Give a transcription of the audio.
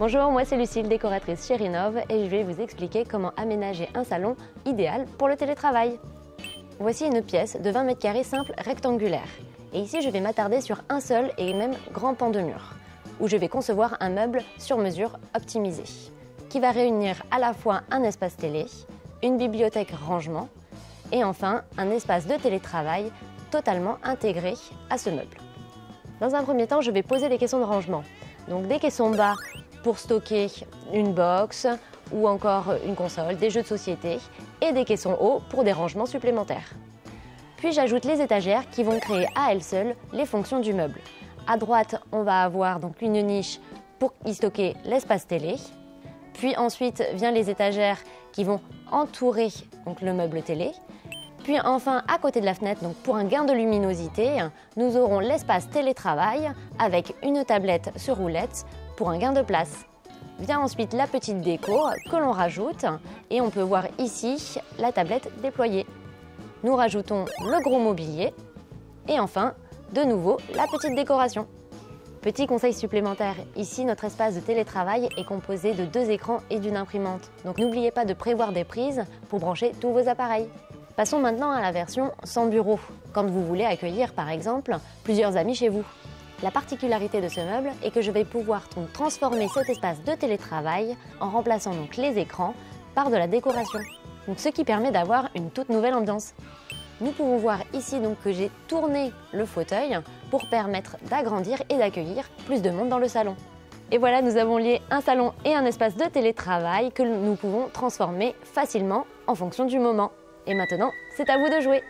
Bonjour, moi c'est Lucille, décoratrice chez Rénov et je vais vous expliquer comment aménager un salon idéal pour le télétravail. Voici une pièce de 20 m² simple rectangulaire. Et ici je vais m'attarder sur un seul et même grand pan de mur, où je vais concevoir un meuble sur mesure optimisé, qui va réunir à la fois un espace télé, une bibliothèque rangement et enfin un espace de télétravail totalement intégré à ce meuble. Dans un premier temps, je vais poser les caissons de rangement. Donc des caissons bas pour stocker une box ou encore une console, des jeux de société et des caissons hauts pour des rangements supplémentaires. Puis j'ajoute les étagères qui vont créer à elles seules les fonctions du meuble. À droite, on va avoir donc une niche pour y stocker l'espace télé. Puis ensuite viennent les étagères qui vont entourer donc le meuble télé. Puis enfin, à côté de la fenêtre, donc pour un gain de luminosité, nous aurons l'espace télétravail avec une tablette sur roulette pour un gain de place. Vient ensuite la petite déco que l'on rajoute et on peut voir ici la tablette déployée. Nous rajoutons le gros mobilier et enfin, de nouveau, la petite décoration. Petit conseil supplémentaire, ici notre espace de télétravail est composé de 2 écrans et d'une imprimante. Donc n'oubliez pas de prévoir des prises pour brancher tous vos appareils. Passons maintenant à la version sans bureau, quand vous voulez accueillir par exemple plusieurs amis chez vous. La particularité de ce meuble est que je vais pouvoir transformer cet espace de télétravail en remplaçant donc les écrans par de la décoration, donc ce qui permet d'avoir une toute nouvelle ambiance. Nous pouvons voir ici donc que j'ai tourné le fauteuil pour permettre d'agrandir et d'accueillir plus de monde dans le salon. Et voilà, nous avons lié un salon et un espace de télétravail que nous pouvons transformer facilement en fonction du moment. Et maintenant, c'est à vous de jouer!